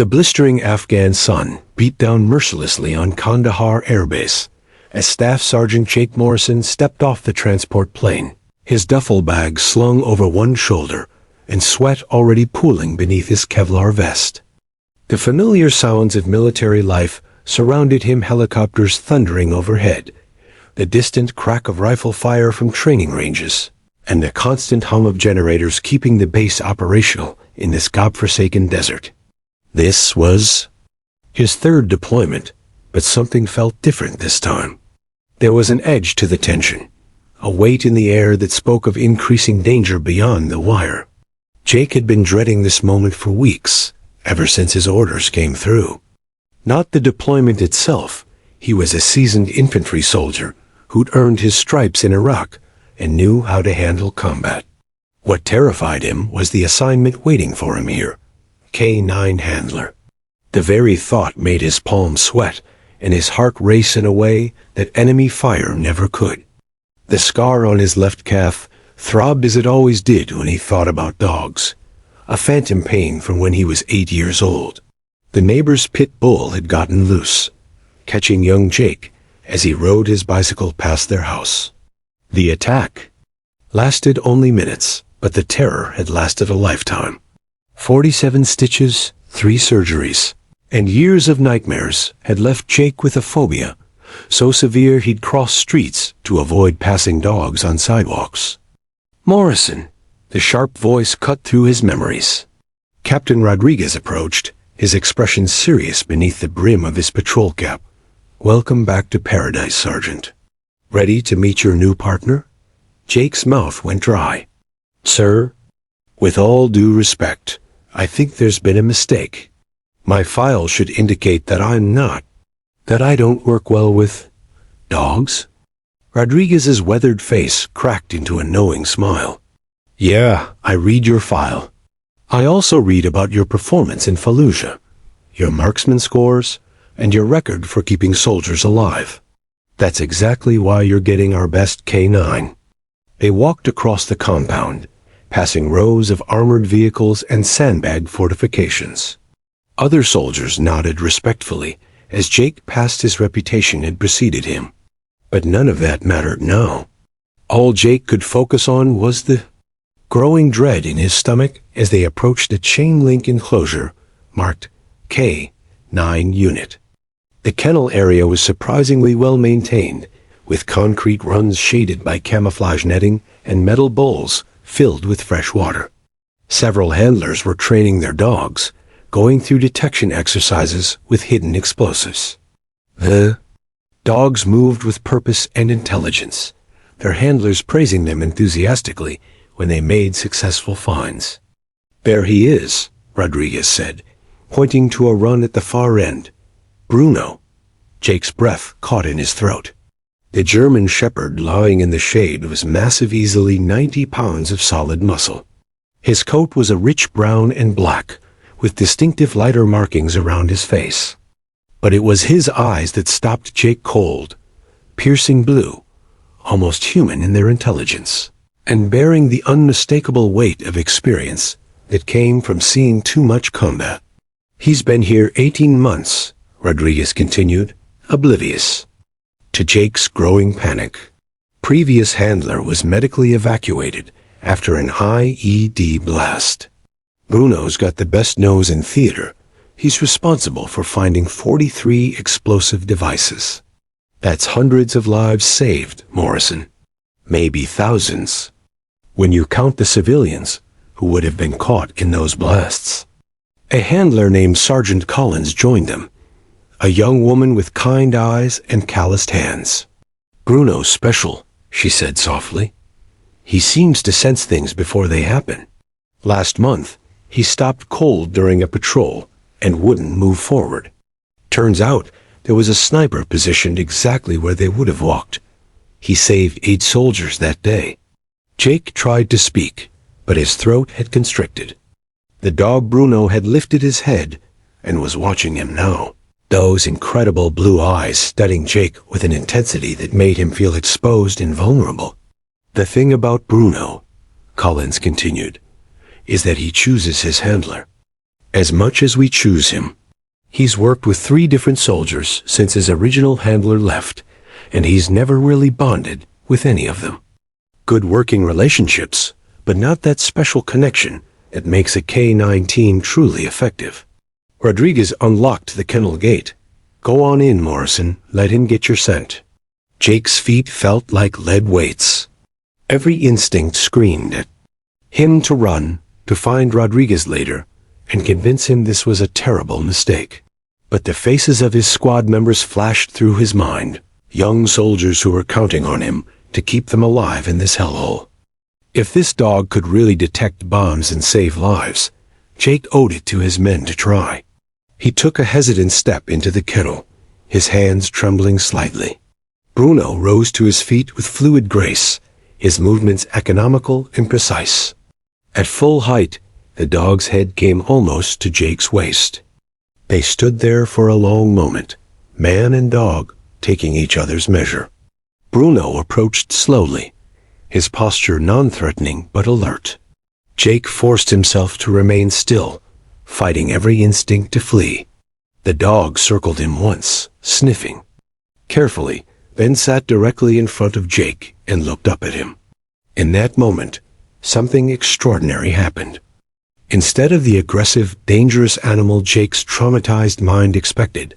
The blistering Afghan sun beat down mercilessly on Kandahar Air Base as Staff Sergeant Jake Morrison stepped off the transport plane, his duffel bag slung over one shoulder and sweat already pooling beneath his Kevlar vest. The familiar sounds of military life surrounded him, helicopters thundering overhead, the distant crack of rifle fire from training ranges, and the constant hum of generators keeping the base operational in this godforsaken desert. This was his third deployment, but something felt different this time. There was an edge to the tension, a weight in the air that spoke of increasing danger beyond the wire. Jake had been dreading this moment for weeks, ever since his orders came through. Not the deployment itself. He was a seasoned infantry soldier who'd earned his stripes in Iraq and knew how to handle combat. What terrified him was the assignment waiting for him here. K-9 handler. The very thought made his palms sweat and his heart race in a way that enemy fire never could. The scar on his left calf throbbed as it always did when he thought about dogs, a phantom pain from when he was 8 years old. The neighbor's pit bull had gotten loose, catching young Jake as he rode his bicycle past their house. The attack lasted only minutes, but the terror had lasted a lifetime. 47 stitches, 3 surgeries, and years of nightmares had left Jake with a phobia, so severe he'd cross streets to avoid passing dogs on sidewalks. Morrison, the sharp voice cut through his memories. Captain Rodriguez approached, his expression serious beneath the brim of his patrol cap. Welcome back to paradise, Sergeant. Ready to meet your new partner? Jake's mouth went dry. Sir, with all due respect, I think there's been a mistake. My file should indicate that I don't work well with dogs? Rodriguez's weathered face cracked into a knowing smile. Yeah, I read your file. I also read about your performance in Fallujah, your marksman scores, and your record for keeping soldiers alive. That's exactly why you're getting our best K-9. They walked across the compound, passing rows of armored vehicles and sandbag fortifications. Other soldiers nodded respectfully as Jake passed. His reputation had preceded him. But none of that mattered now. All Jake could focus on was the growing dread in his stomach as they approached a chain-link enclosure marked K-9 unit. The kennel area was surprisingly well maintained, with concrete runs shaded by camouflage netting and metal bowls filled with fresh water. Several handlers were training their dogs, going through detection exercises with hidden explosives. The dogs moved with purpose and intelligence, their handlers praising them enthusiastically when they made successful finds. There he is, Rodriguez said, pointing to a run at the far end. Bruno. Jake's breath caught in his throat. The German shepherd lying in the shade was massive, easily 90 pounds of solid muscle. His coat was a rich brown and black, with distinctive lighter markings around his face. But it was his eyes that stopped Jake cold, piercing blue, almost human in their intelligence, and bearing the unmistakable weight of experience that came from seeing too much combat. He's been here 18 months, Rodriguez continued, oblivious to Jake's growing panic. Previous handler was medically evacuated after an IED blast. Bruno's got the best nose in theater. He's responsible for finding 43 explosive devices. That's hundreds of lives saved, Morrison. Maybe thousands, when you count the civilians who would have been caught in those blasts. A handler named Sergeant Collins joined them, a young woman with kind eyes and calloused hands. Bruno's special, she said softly. He seems to sense things before they happen. Last month, he stopped cold during a patrol and wouldn't move forward. Turns out there was a sniper positioned exactly where they would have walked. He saved 8 soldiers that day. Jake tried to speak, but his throat had constricted. The dog Bruno had lifted his head and was watching him now. Those incredible blue eyes studying Jake with an intensity that made him feel exposed and vulnerable. The thing about Bruno, Collins continued, is that he chooses his handler. as much as we choose him. He's worked with 3 different soldiers since his original handler left, and he's never really bonded with any of them. Good working relationships, but not that special connection that makes a K9 team truly effective. Rodriguez unlocked the kennel gate. Go on in, Morrison. Let him get your scent. Jake's feet felt like lead weights. Every instinct screamed at him to run, to find Rodriguez later, and convince him this was a terrible mistake. But the faces of his squad members flashed through his mind, young soldiers who were counting on him to keep them alive in this hellhole. If this dog could really detect bombs and save lives, Jake owed it to his men to try. He took a hesitant step into the kennel, his hands trembling slightly. Bruno rose to his feet with fluid grace, his movements economical and precise. At full height, the dog's head came almost to Jake's waist. They stood there for a long moment, man and dog taking each other's measure. Bruno approached slowly, his posture non-threatening but alert. Jake forced himself to remain still, fighting every instinct to flee. The dog circled him once, sniffing carefully, then sat directly in front of Jake and looked up at him. In that moment, something extraordinary happened. Instead of the aggressive, dangerous animal Jake's traumatized mind expected,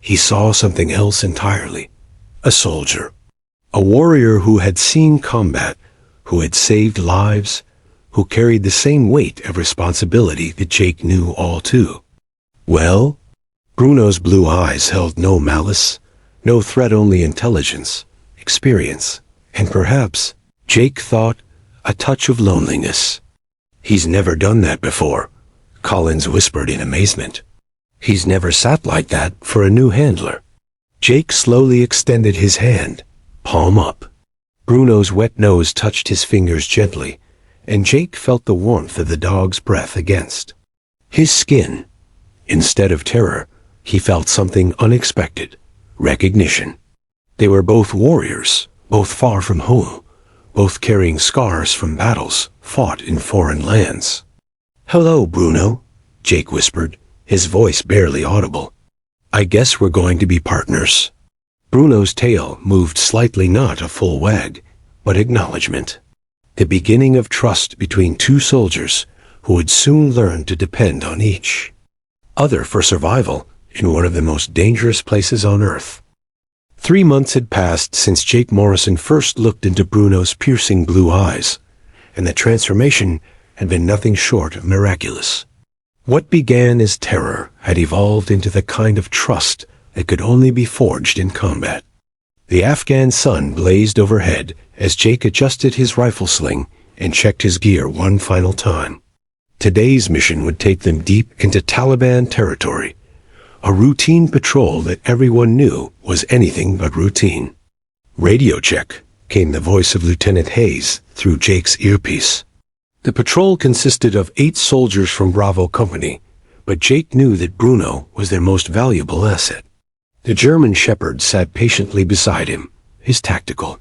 he saw something else entirely. A soldier. A warrior who had seen combat, who had saved lives, who carried the same weight of responsibility that Jake knew all too well. Bruno's blue eyes held no malice, no threat, only intelligence, experience, and perhaps, Jake thought, a touch of loneliness. He's never done that before, Collins whispered in amazement. He's never sat like that for a new handler. Jake slowly extended his hand, palm up. Bruno's wet nose touched his fingers gently, and Jake felt the warmth of the dog's breath against his skin. Instead of terror, he felt something unexpected, recognition. They were both warriors, both far from home, both carrying scars from battles fought in foreign lands. "Hello, Bruno," Jake whispered, his voice barely audible. "I guess we're going to be partners." Bruno's tail moved slightly, not a full wag, but acknowledgement. The beginning of trust between 2 soldiers who would soon learn to depend on each other for survival in one of the most dangerous places on Earth. 3 months had passed since Jake Morrison first looked into Bruno's piercing blue eyes, and the transformation had been nothing short of miraculous. What began as terror had evolved into the kind of trust that could only be forged in combat. The Afghan sun blazed overhead as Jake adjusted his rifle sling and checked his gear one final time. Today's mission would take them deep into Taliban territory, a routine patrol that everyone knew was anything but routine. "Radio check," came the voice of Lieutenant Hayes through Jake's earpiece. The patrol consisted of 8 soldiers from Bravo Company, but Jake knew that Bruno was their most valuable asset. The German shepherd sat patiently beside him, his tactical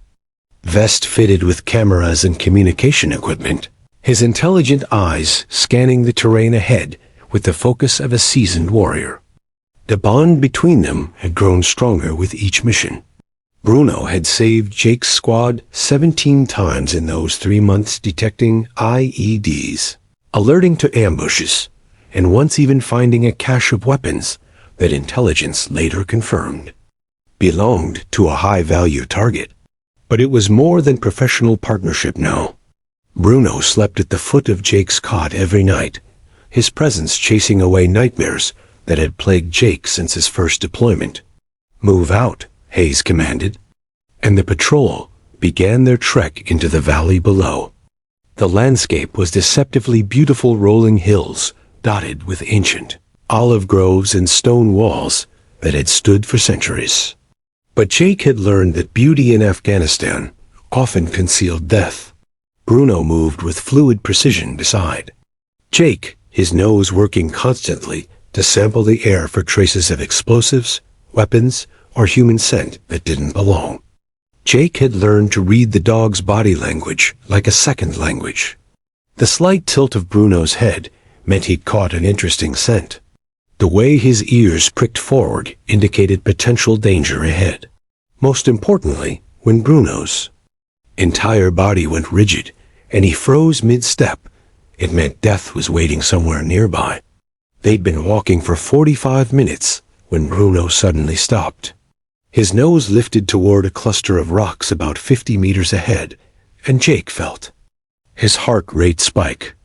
vest fitted with cameras and communication equipment, his intelligent eyes scanning the terrain ahead with the focus of a seasoned warrior. The bond between them had grown stronger with each mission. Bruno had saved Jake's squad 17 times in those 3 months, detecting IEDs, alerting to ambushes, and once even finding a cache of weapons that intelligence later confirmed belonged to a high-value target. But it was more than professional partnership now. Bruno slept at the foot of Jake's cot every night, his presence chasing away nightmares that had plagued Jake since his first deployment. "Move out," Hayes commanded, and the patrol began their trek into the valley below. The landscape was deceptively beautiful, rolling hills dotted with ancient olive groves and stone walls that had stood for centuries. But Jake had learned that beauty in Afghanistan often concealed death. Bruno moved with fluid precision beside Jake, his nose working constantly to sample the air for traces of explosives, weapons, or human scent that didn't belong. Jake had learned to read the dog's body language like a second language. The slight tilt of Bruno's head meant he'd caught an interesting scent. The way his ears pricked forward indicated potential danger ahead. Most importantly, when Bruno's entire body went rigid and he froze mid-step, it meant death was waiting somewhere nearby. They'd been walking for 45 minutes when Bruno suddenly stopped. His nose lifted toward a cluster of rocks about 50 meters ahead, and Jake felt his heart rate spike.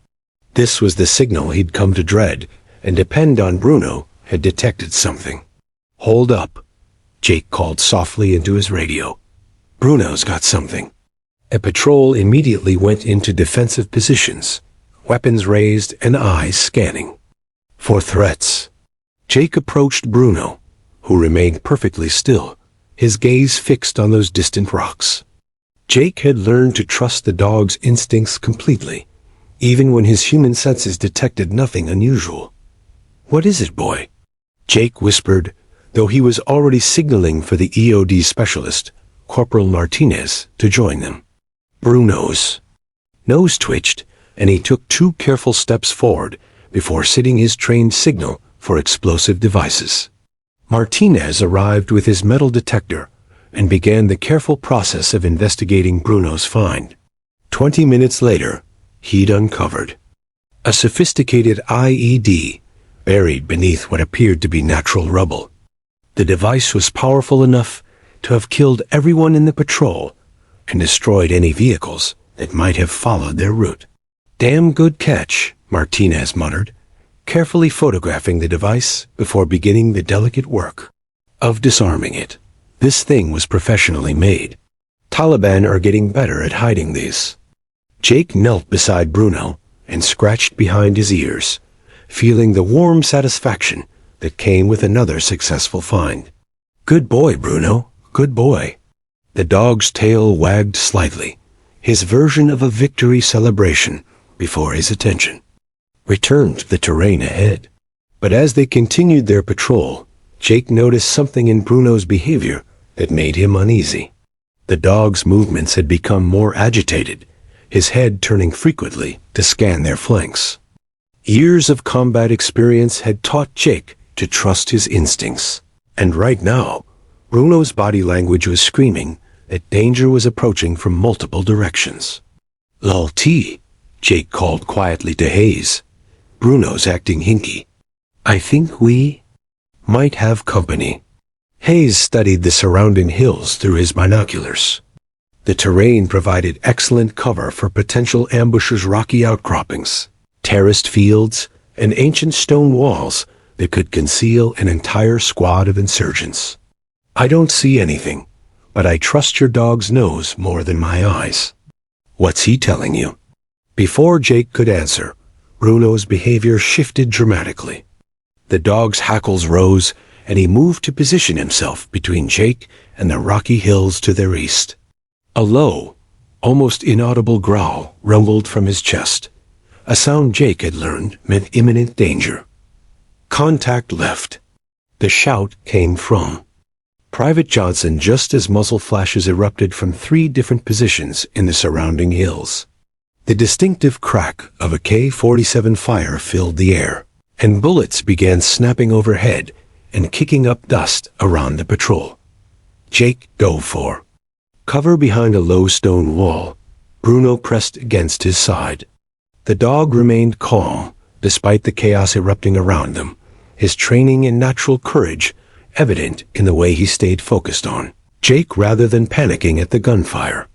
This was the signal he'd come to dread, and depend on Bruno had detected something. "Hold up," Jake called softly into his radio. "Bruno's got something." A patrol immediately went into defensive positions, weapons raised and eyes scanning for threats. Jake approached Bruno, who remained perfectly still, his gaze fixed on those distant rocks. Jake had learned to trust the dog's instincts completely, even when his human senses detected nothing unusual. "What is it, boy?" Jake whispered, though he was already signaling for the EOD specialist, Corporal Martinez, to join them. Bruno's nose twitched, and he took 2 careful steps forward before setting his trained signal for explosive devices. Martinez arrived with his metal detector and began the careful process of investigating Bruno's find. 20 minutes later, he'd uncovered a sophisticated IED buried beneath what appeared to be natural rubble. The device was powerful enough to have killed everyone in the patrol and destroyed any vehicles that might have followed their route. "Damn good catch," Martinez muttered, carefully photographing the device before beginning the delicate work of disarming it. This thing was professionally made. Taliban are getting better at hiding these. Jake knelt beside Bruno and scratched behind his ears, feeling the warm satisfaction that came with another successful find. "Good boy, Bruno, good boy." The dog's tail wagged slightly, his version of a victory celebration, before his attention returned to the terrain ahead. But as they continued their patrol, Jake noticed something in Bruno's behavior that made him uneasy. The dog's movements had become more agitated, his head turning frequently to scan their flanks. Years of combat experience had taught Jake to trust his instincts, and right now, Bruno's body language was screaming that danger was approaching from multiple directions. "Lul-T," Jake called quietly to Hayes. "Bruno's acting hinky. I think we might have company." Hayes studied the surrounding hills through his binoculars. The terrain provided excellent cover for potential ambushers' rocky outcroppings, terraced fields, and ancient stone walls that could conceal an entire squad of insurgents. "I don't see anything, but I trust your dog's nose more than my eyes." "What's he telling you?" Before Jake could answer, Bruno's behavior shifted dramatically. The dog's hackles rose, and he moved to position himself between Jake and the rocky hills to their east. A low, almost inaudible growl rumbled from his chest, a sound Jake had learned meant imminent danger. Contact left. The shout came from Private Johnson just as muzzle flashes erupted from 3 different positions in the surrounding hills. The distinctive crack of a K-47 fire filled the air, and bullets began snapping overhead and kicking up dust around the patrol. "Jake, go for cover behind a low stone wall." Bruno pressed against his side. The dog remained calm, despite the chaos erupting around them, his training and natural courage evident in the way he stayed focused on Jake rather than panicking at the gunfire.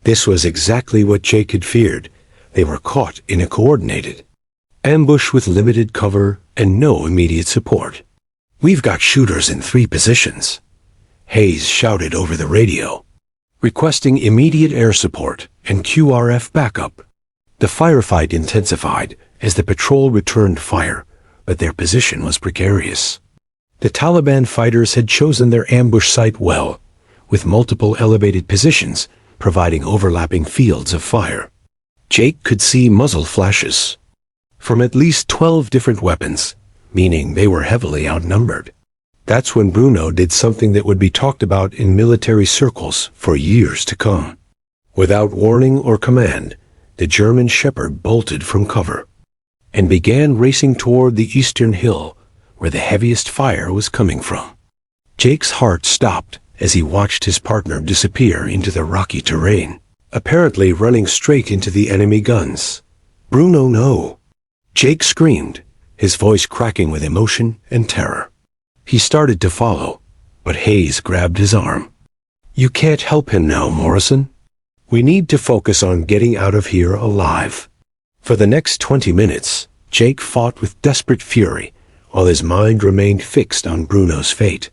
This was exactly what Jake had feared. They were caught in a coordinated ambush with limited cover and no immediate support. "We've got shooters in 3 positions," Hayes shouted over the radio, requesting immediate air support and QRF backup. The firefight intensified as the patrol returned fire, but their position was precarious. The Taliban fighters had chosen their ambush site well, with multiple elevated positions providing overlapping fields of fire. Jake could see muzzle flashes from at least 12 different weapons, meaning they were heavily outnumbered. That's when Bruno did something that would be talked about in military circles for years to come. Without warning or command, the German shepherd bolted from cover and began racing toward the eastern hill, where the heaviest fire was coming from. Jake's heart stopped as he watched his partner disappear into the rocky terrain, apparently running straight into the enemy guns. "Bruno, no!" Jake screamed, his voice cracking with emotion and terror. He started to follow, but Hayes grabbed his arm. "You can't help him now, Morrison. We need to focus on getting out of here alive." For the next 20 minutes, Jake fought with desperate fury, while his mind remained fixed on Bruno's fate.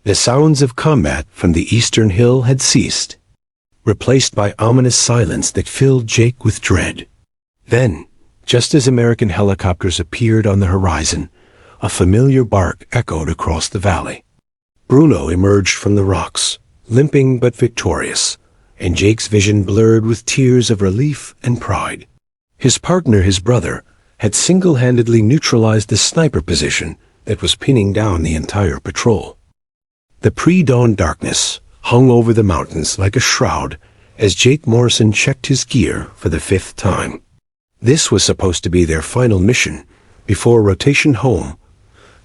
The sounds of combat from the eastern hill had ceased, replaced by ominous silence that filled Jake with dread. Then, just as American helicopters appeared on the horizon, a familiar bark echoed across the valley. Bruno emerged from the rocks, limping but victorious, and Jake's vision blurred with tears of relief and pride. His partner, his brother, had single-handedly neutralized the sniper position that was pinning down the entire patrol. The pre-dawn darkness hung over the mountains like a shroud as Jake Morrison checked his gear for the 5th time. This was supposed to be their final mission before rotation home,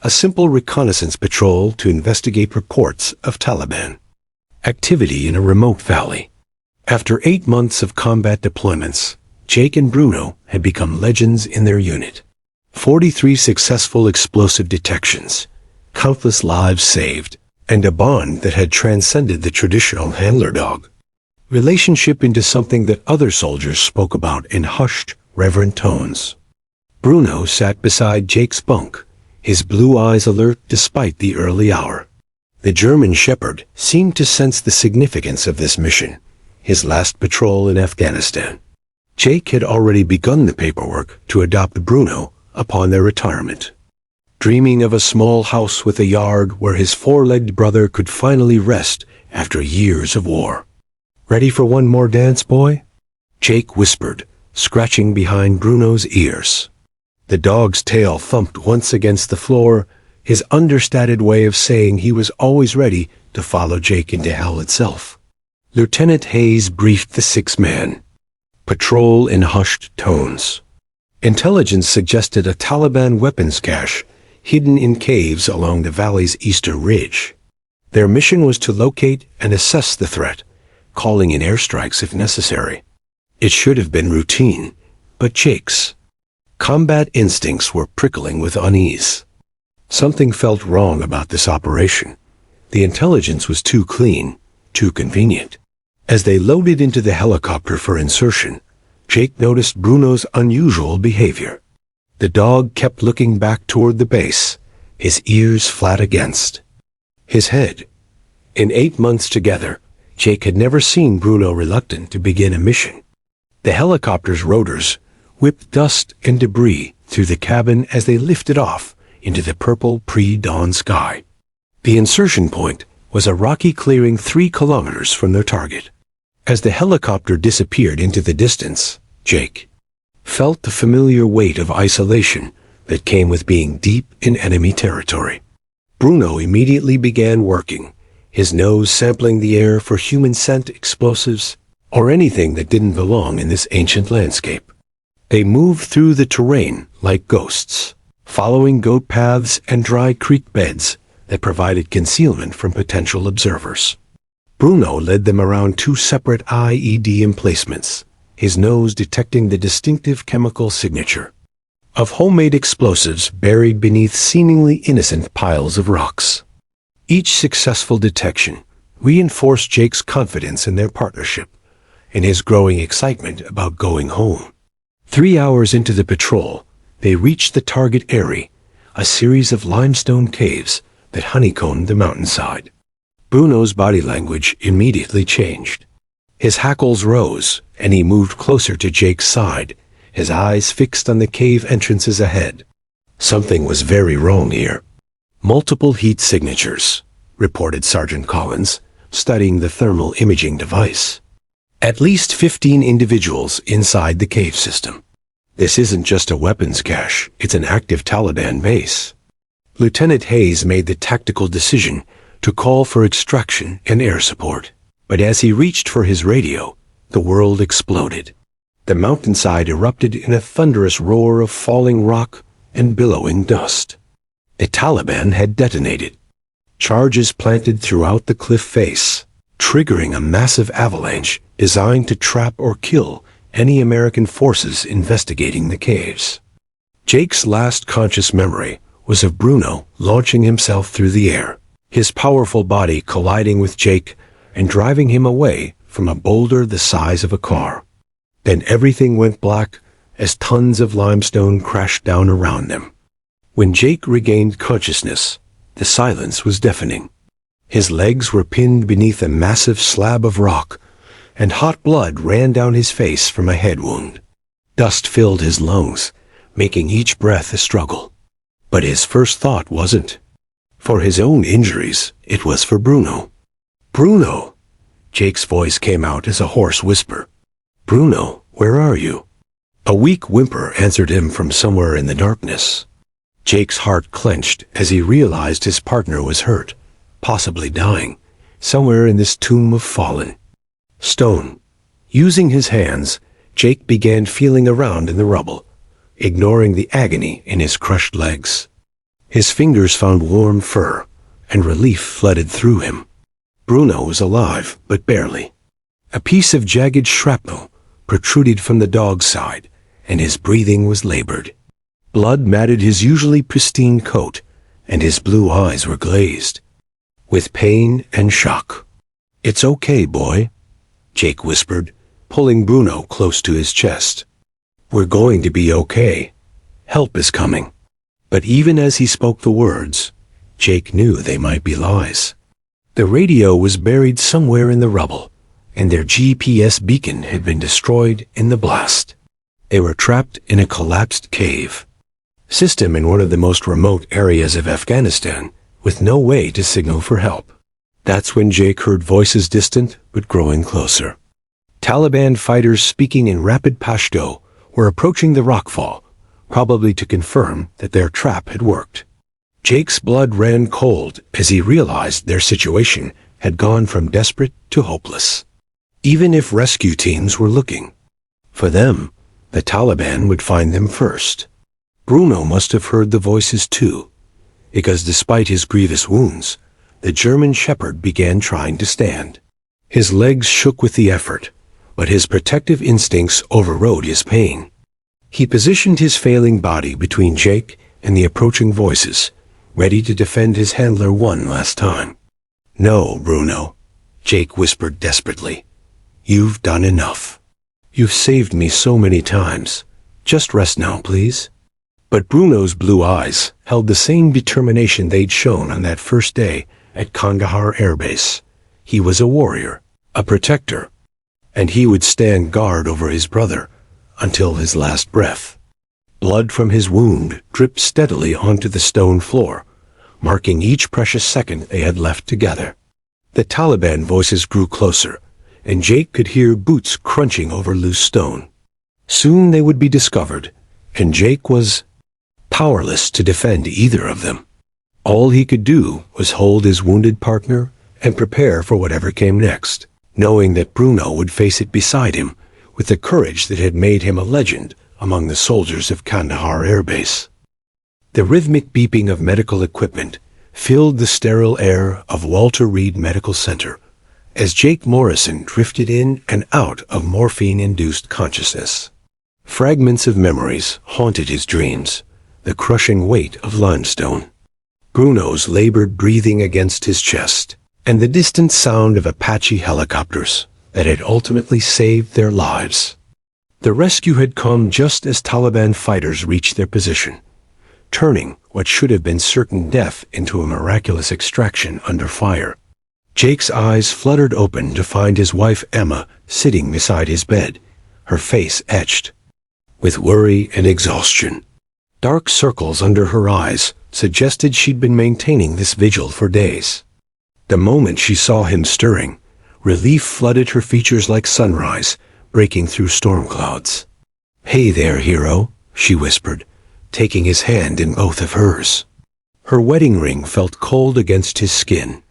a simple reconnaissance patrol to investigate reports of Taliban activity in a remote valley. After 8 months of combat deployments, Jake and Bruno had become legends in their unit. 43 successful explosive detections, countless lives saved, and a bond that had transcended the traditional handler-dog relationship into something that other soldiers spoke about in hushed, reverent tones. Bruno sat beside Jake's bunk, his blue eyes alert despite the early hour. The German shepherd seemed to sense the significance of this mission, his last patrol in Afghanistan. Jake had already begun the paperwork to adopt Bruno upon their retirement, dreaming of a small house with a yard where his four-legged brother could finally rest after years of war. "Ready for one more dance, boy?" Jake whispered, scratching behind Bruno's ears. The dog's tail thumped once against the floor, his understated way of saying he was always ready to follow Jake into hell itself. Lieutenant Hayes briefed the 6-man patrol in hushed tones. Intelligence suggested a Taliban weapons cache hidden in caves along the valley's eastern ridge. Their mission was to locate and assess the threat, calling in airstrikes if necessary. It should have been routine, but Jake's combat instincts were prickling with unease. Something felt wrong about this operation. The intelligence was too clean, too convenient. As they loaded into the helicopter for insertion, Jake noticed Bruno's unusual behavior. The dog kept looking back toward the base, his ears flat against his head. In 8 months together, Jake had never seen Bruno reluctant to begin a mission. The helicopter's rotors whipped dust and debris through the cabin as they lifted off into the purple pre-dawn sky. The insertion point was a rocky clearing 3 kilometers from their target. As the helicopter disappeared into the distance, Jake felt the familiar weight of isolation that came with being deep in enemy territory. Bruno immediately began working, his nose sampling the air for human scent explosives or anything that didn't belong in this ancient landscape. They moved through the terrain like ghosts, following goat paths and dry creek beds that provided concealment from potential observers. Bruno led them around 2 separate IED emplacements, his nose detecting the distinctive chemical signature of homemade explosives buried beneath seemingly innocent piles of rocks. Each successful detection reinforced Jake's confidence in their partnership and his growing excitement about going home. 3 hours into the patrol, they reached the target area, a series of limestone caves that honeycombed the mountainside. Bruno's body language immediately changed. His hackles rose, and he moved closer to Jake's side, his eyes fixed on the cave entrances ahead. Something was very wrong here. "Multiple heat signatures," reported Sergeant Collins, studying the thermal imaging device. "At least 15 individuals inside the cave system. This isn't just a weapons cache, it's an active Taliban base." Lieutenant Hayes made the tactical decision to call for extraction and air support. But as he reached for his radio, the world exploded. The mountainside erupted in a thunderous roar of falling rock and billowing dust. The Taliban had detonated. Charges planted throughout the cliff face, triggering a massive avalanche designed to trap or kill any American forces investigating the caves. Jake's last conscious memory was of Bruno launching himself through the air, his powerful body colliding with Jake and driving him away from a boulder the size of a car. Then everything went black as tons of limestone crashed down around them. When Jake regained consciousness, the silence was deafening. His legs were pinned beneath a massive slab of rock, and hot blood ran down his face from a head wound. Dust filled his lungs, making each breath a struggle. But his first thought wasn't for his own injuries, it was for Bruno. "Bruno!" Jake's voice came out as a hoarse whisper. "Bruno, where are you?" A weak whimper answered him from somewhere in the darkness. Jake's heart clenched as he realized his partner was hurt, possibly dying, somewhere in this tomb of fallen stone. Using his hands, Jake began feeling around in the rubble, ignoring the agony in his crushed legs. His fingers found warm fur, and relief flooded through him. Bruno was alive, but barely. A piece of jagged shrapnel protruded from the dog's side, and his breathing was labored. Blood matted his usually pristine coat, and his blue eyes were glazed with pain and shock. "It's okay, boy," Jake whispered, pulling Bruno close to his chest. "We're going to be okay. Help is coming." But even as he spoke the words, Jake knew they might be lies. The radio was buried somewhere in the rubble, and their GPS beacon had been destroyed in the blast. They were trapped in a collapsed cave system in one of the most remote areas of Afghanistan, with no way to signal for help. That's when Jake heard voices distant but growing closer. Taliban fighters speaking in rapid Pashto were approaching the rockfall, probably to confirm that their trap had worked. Jake's blood ran cold as he realized their situation had gone from desperate to hopeless. Even if rescue teams were looking for them, the Taliban would find them first. Bruno must have heard the voices too, because despite his grievous wounds, the German shepherd began trying to stand. His legs shook with the effort, but his protective instincts overrode his pain. He positioned his failing body between Jake and the approaching voices, ready to defend his handler one last time. "No, Bruno," Jake whispered desperately. "You've done enough. You've saved me so many times. Just rest now, please." But Bruno's blue eyes held the same determination they'd shown on that first day at Kandahar Air Base. He was a warrior, a protector, and he would stand guard over his brother until his last breath. Blood from his wound dripped steadily onto the stone floor, marking each precious second they had left together. The Taliban voices grew closer, and Jake could hear boots crunching over loose stone. Soon they would be discovered, and Jake was powerless to defend either of them. All he could do was hold his wounded partner and prepare for whatever came next, knowing that Bruno would face it beside him with the courage that had made him a legend among the soldiers of Kandahar Air Base. The rhythmic beeping of medical equipment filled the sterile air of Walter Reed Medical Center as Jake Morrison drifted in and out of morphine-induced consciousness. Fragments of memories haunted his dreams, the crushing weight of limestone, Bruno's labored breathing against his chest, and the distant sound of Apache helicopters that had ultimately saved their lives. The rescue had come just as Taliban fighters reached their position, turning what should have been certain death into a miraculous extraction under fire. Jake's eyes fluttered open to find his wife Emma sitting beside his bed, her face etched with worry and exhaustion. Dark circles under her eyes suggested she'd been maintaining this vigil for days. The moment she saw him stirring, relief flooded her features like sunrise, breaking through storm clouds. "Hey there, hero," she whispered, taking his hand in both of hers. Her wedding ring felt cold against his skin,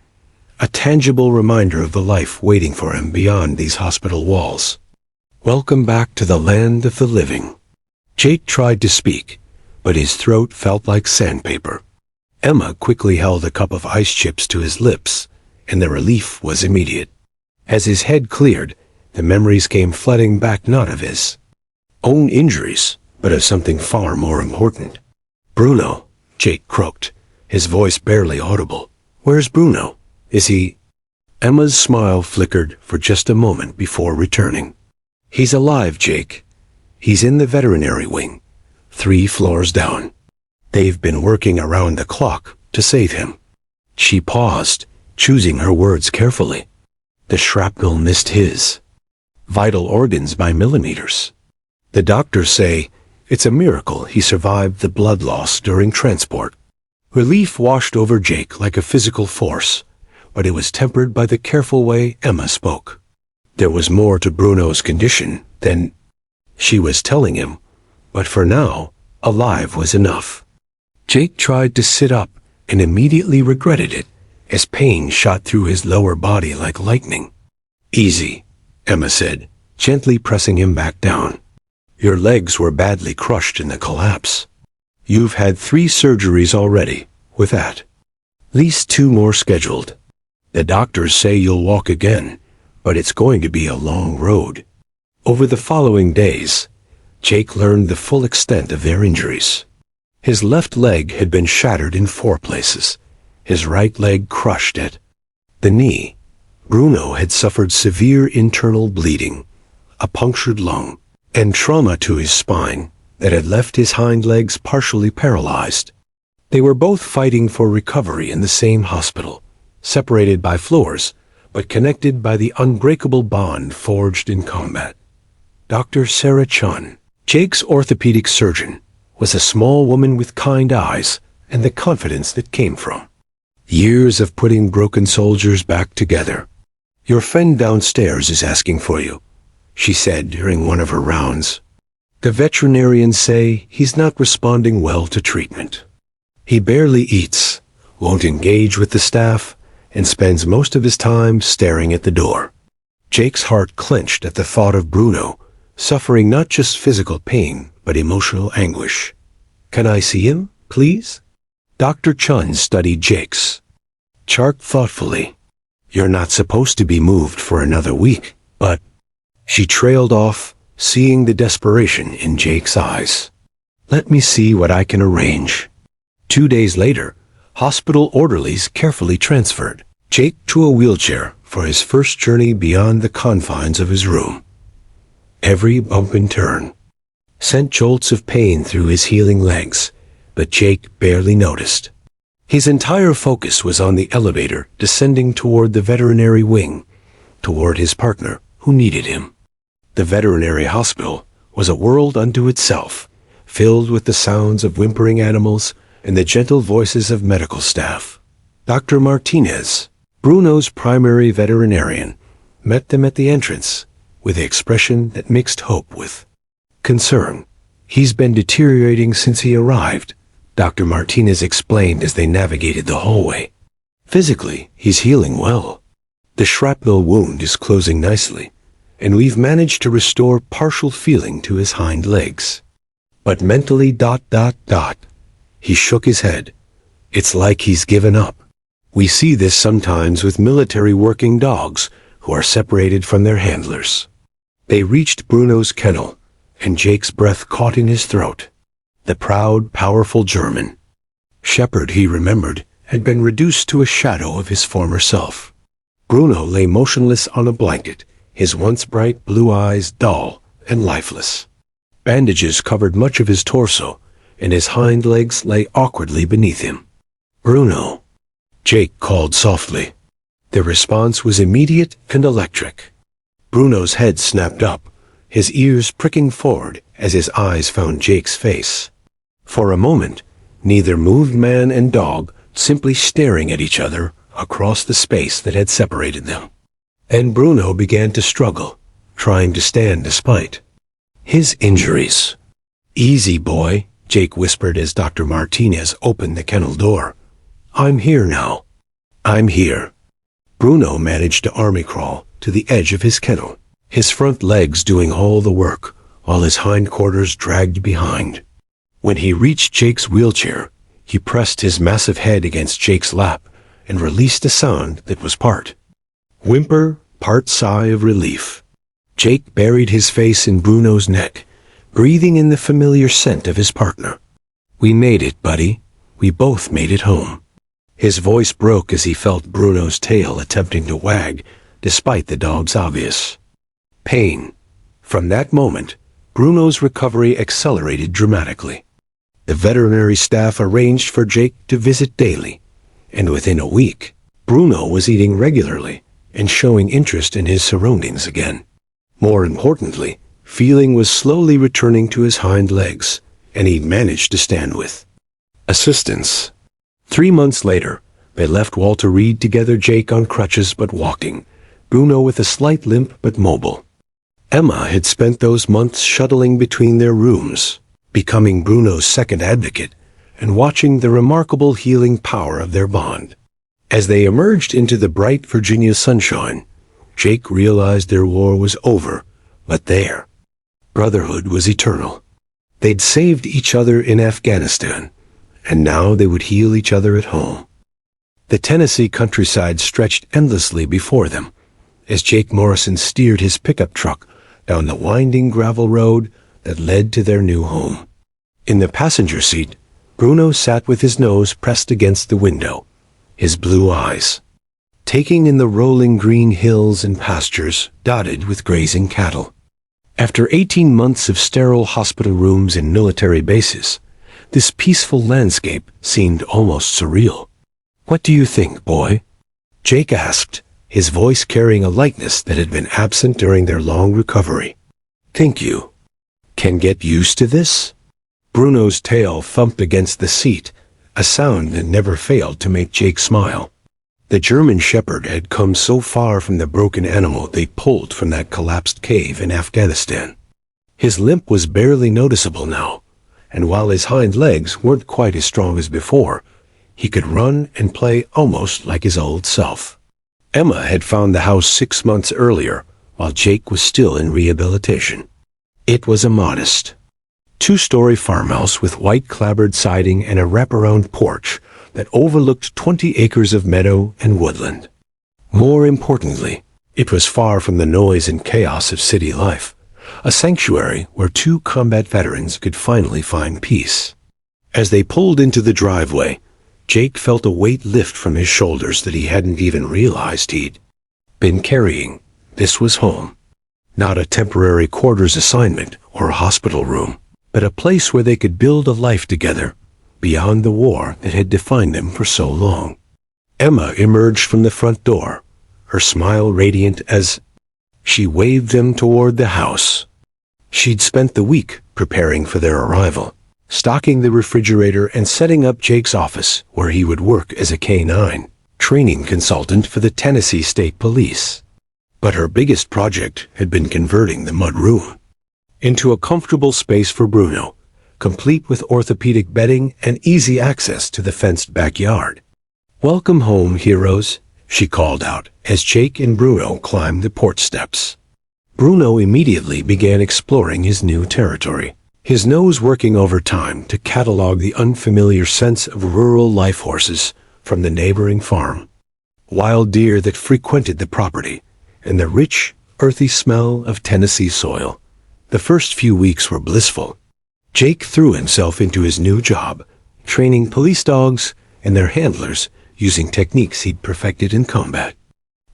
a tangible reminder of the life waiting for him beyond these hospital walls. Welcome back to the land of the living. Jake tried to speak, but his throat felt like sandpaper. Emma quickly held a cup of ice chips to his lips, and the relief was immediate. As his head cleared, the memories came flooding back, not of his own injuries, but of something far more important. "Bruno," Jake croaked, his voice barely audible. "Where's Bruno? Is he—" Emma's smile flickered for just a moment before returning. "He's alive, Jake. He's in the veterinary wing, 3 floors down. They've been working around the clock to save him." She paused, choosing her words carefully. The shrapnel missed his vital organs by millimeters. The doctors say it's a miracle he survived the blood loss during transport. Relief washed over Jake like a physical force, but it was tempered by the careful way Emma spoke. There was more to Bruno's condition than she was telling him, but for now, alive was enough. Jake tried to sit up and immediately regretted it as pain shot through his lower body like lightning. "Easy," Emma said, gently pressing him back down. "Your legs were badly crushed in the collapse. You've had 3 surgeries already, with that. Least 2 more scheduled. The doctors say you'll walk again, but it's going to be a long road." Over the following days, Jake learned the full extent of their injuries. His left leg had been shattered in 4 places, his right leg crushed at the knee. Bruno had suffered severe internal bleeding, a punctured lung, and trauma to his spine that had left his hind legs partially paralyzed. They were both fighting for recovery in the same hospital, separated by floors, but connected by the unbreakable bond forged in combat. Dr. Sarah Chun, Jake's orthopedic surgeon, was a small woman with kind eyes and the confidence that came from years of putting broken soldiers back together. "Your friend downstairs is asking for you," she said during one of her rounds. "The veterinarians say he's not responding well to treatment. He barely eats, won't engage with the staff, and spends most of his time staring at the door." Jake's heart clenched at the thought of Bruno, suffering not just physical pain, but emotional anguish. "Can I see him, please?" Dr. Chun studied Jake's chart thoughtfully. "You're not supposed to be moved for another week, but—" She trailed off, seeing the desperation in Jake's eyes. "Let me see what I can arrange." 2 days later, hospital orderlies carefully transferred Jake to a wheelchair for his first journey beyond the confines of his room. Every bump and turn sent jolts of pain through his healing legs, but Jake barely noticed. His entire focus was on the elevator descending toward the veterinary wing, toward his partner who needed him. The veterinary hospital was a world unto itself, filled with the sounds of whimpering animals and the gentle voices of medical staff. Dr. Martinez, Bruno's primary veterinarian, met them at the entrance with the expression that mixed hope with concern. "He's been deteriorating since he arrived," Dr. Martinez explained as they navigated the hallway. "Physically, he's healing well. The shrapnel wound is closing nicely, and we've managed to restore partial feeling to his hind legs. But mentally ... He shook his head. "It's like he's given up. We see this sometimes with military working dogs who are separated from their handlers." They reached Bruno's kennel, and Jake's breath caught in his throat. The proud, powerful German shepherd, he remembered, had been reduced to a shadow of his former self. Bruno lay motionless on a blanket, his once bright blue eyes dull and lifeless. Bandages covered much of his torso, and his hind legs lay awkwardly beneath him. "Bruno," Jake called softly. The response was immediate and electric. Bruno's head snapped up, his ears pricking forward as his eyes found Jake's face. For a moment, neither moved, man and dog simply staring at each other across the space that had separated them. And Bruno began to struggle, trying to stand despite his injuries. "Easy, boy," Jake whispered as Dr. Martinez opened the kennel door. "I'm here now. I'm here." Bruno managed to army crawl to the edge of his kennel, his front legs doing all the work, while his hindquarters dragged behind. When he reached Jake's wheelchair, he pressed his massive head against Jake's lap and released a sound that was part whimper, part sigh of relief. Jake buried his face in Bruno's neck, breathing in the familiar scent of his partner. "We made it, buddy. We both made it home." His voice broke as he felt Bruno's tail attempting to wag, despite the dog's obvious pain. From that moment, Bruno's recovery accelerated dramatically. The veterinary staff arranged for Jake to visit daily, and within a week, Bruno was eating regularly and showing interest in his surroundings again. More importantly, feeling was slowly returning to his hind legs, and he managed to stand with assistance. 3 months later, they left Walter Reed together, Jake on crutches but walking, Bruno with a slight limp but mobile. Emma had spent those months shuttling between their rooms, becoming Bruno's second advocate and watching the remarkable healing power of their bond. As they emerged into the bright Virginia sunshine, Jake realized their war was over, but their brotherhood was eternal. They'd saved each other in Afghanistan, and now they would heal each other at home. The Tennessee countryside stretched endlessly before them, as Jake Morrison steered his pickup truck down the winding gravel road that led to their new home. In the passenger seat, Bruno sat with his nose pressed against the window, his blue eyes taking in the rolling green hills and pastures dotted with grazing cattle. After 18 months of sterile hospital rooms and military bases, this peaceful landscape seemed almost surreal. "What do you think, boy?" Jake asked, his voice carrying a lightness that had been absent during their long recovery. "Think you can get used to this?" Bruno's tail thumped against the seat, a sound that never failed to make Jake smile. The German Shepherd had come so far from the broken animal they pulled from that collapsed cave in Afghanistan. His limp was barely noticeable now, and while his hind legs weren't quite as strong as before, he could run and play almost like his old self. Emma had found the house 6 months earlier, while Jake was still in rehabilitation. It was a modest 2-story farmhouse with white clapboard siding and a wraparound porch that overlooked 20 acres of meadow and woodland. More importantly, it was far from the noise and chaos of city life, a sanctuary where 2 combat veterans could finally find peace. As they pulled into the driveway, Jake felt a weight lift from his shoulders that he hadn't even realized he'd been carrying. This was home. Not a temporary quarters assignment or a hospital room, but a place where they could build a life together, beyond the war that had defined them for so long. Emma emerged from the front door, her smile radiant as she waved them toward the house. She'd spent the week preparing for their arrival, stocking the refrigerator and setting up Jake's office where he would work as a K-9 training consultant for the Tennessee State Police. But her biggest project had been converting the mud room into a comfortable space for Bruno, complete with orthopedic bedding and easy access to the fenced backyard. "Welcome home, heroes," she called out as Jake and Bruno climbed the porch steps. Bruno immediately began exploring his new territory, his nose working overtime to catalog the unfamiliar scents of rural life horses from the neighboring farm, wild deer that frequented the property, and the rich, earthy smell of Tennessee soil. The first few weeks were blissful. Jake threw himself into his new job, training police dogs and their handlers using techniques he'd perfected in combat.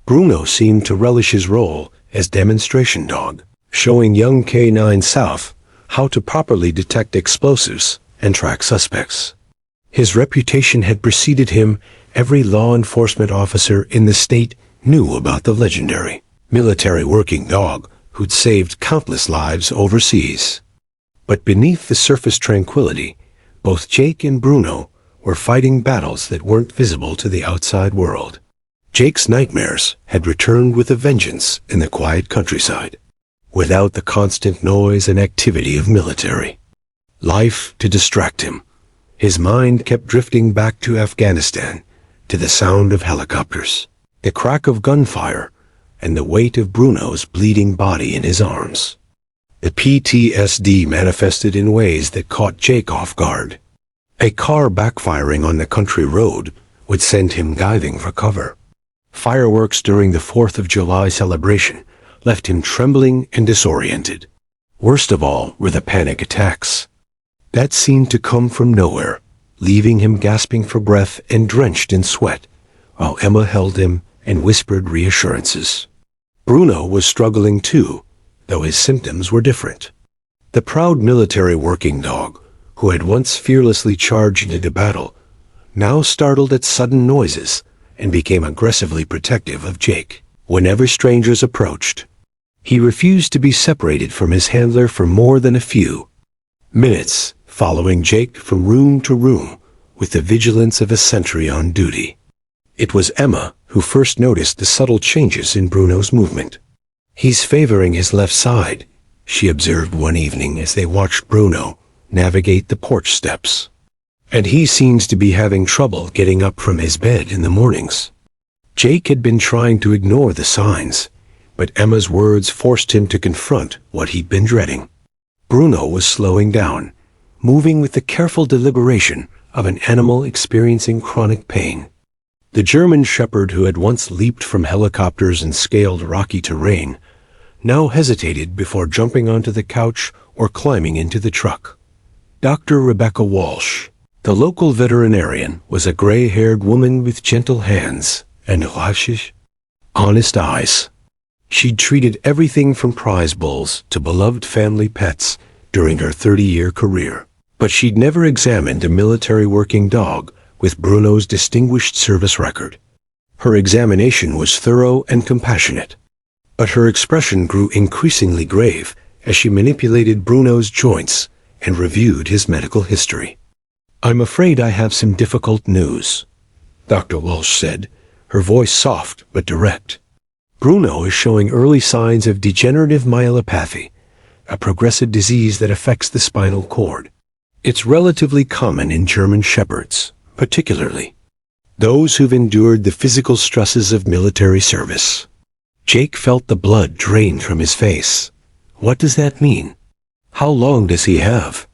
Bruno seemed to relish his role as demonstration dog, showing young K-9 South how to properly detect explosives and track suspects. His reputation had preceded him. Every law enforcement officer in the state knew about the legendary military working dog who'd saved countless lives overseas. But beneath the surface tranquility, both Jake and Bruno were fighting battles that weren't visible to the outside world. Jake's nightmares had returned with a vengeance in the quiet countryside, without the constant noise and activity of military life to distract him. His mind kept drifting back to Afghanistan, to the sound of helicopters, the crack of gunfire, and the weight of Bruno's bleeding body in his arms. The PTSD manifested in ways that caught Jake off guard. A car backfiring on the country road would send him diving for cover. Fireworks during the 4th of July celebration left him trembling and disoriented. Worst of all were the panic attacks. That seemed to come from nowhere, leaving him gasping for breath and drenched in sweat, while Emma held him and whispered reassurances. Bruno was struggling too, though his symptoms were different. The proud military working dog, who had once fearlessly charged into battle, now startled at sudden noises and became aggressively protective of Jake whenever strangers approached. He refused to be separated from his handler for more than a few minutes, following Jake from room to room with the vigilance of a sentry on duty. It was Emma who first noticed the subtle changes in Bruno's movement. "He's favoring his left side," she observed one evening as they watched Bruno navigate the porch steps. "And he seems to be having trouble getting up from his bed in the mornings." Jake had been trying to ignore the signs, but Emma's words forced him to confront what he'd been dreading. Bruno was slowing down, moving with the careful deliberation of an animal experiencing chronic pain. The German shepherd who had once leaped from helicopters and scaled rocky terrain now hesitated before jumping onto the couch or climbing into the truck. Dr. Rebecca Walsh, the local veterinarian, was a gray-haired woman with gentle hands and honest eyes. She'd treated everything from prize bulls to beloved family pets during her 30-year career, but she'd never examined a military working dog with Bruno's distinguished service record. Her examination was thorough and compassionate, but her expression grew increasingly grave as she manipulated Bruno's joints and reviewed his medical history. "I'm afraid I have some difficult news," Dr. Walsh said, her voice soft but direct. "Bruno is showing early signs of degenerative myelopathy, a progressive disease that affects the spinal cord. It's relatively common in German shepherds, particularly those who've endured the physical stresses of military service." Jake felt the blood drain from his face. "What does that mean? How long does he have?"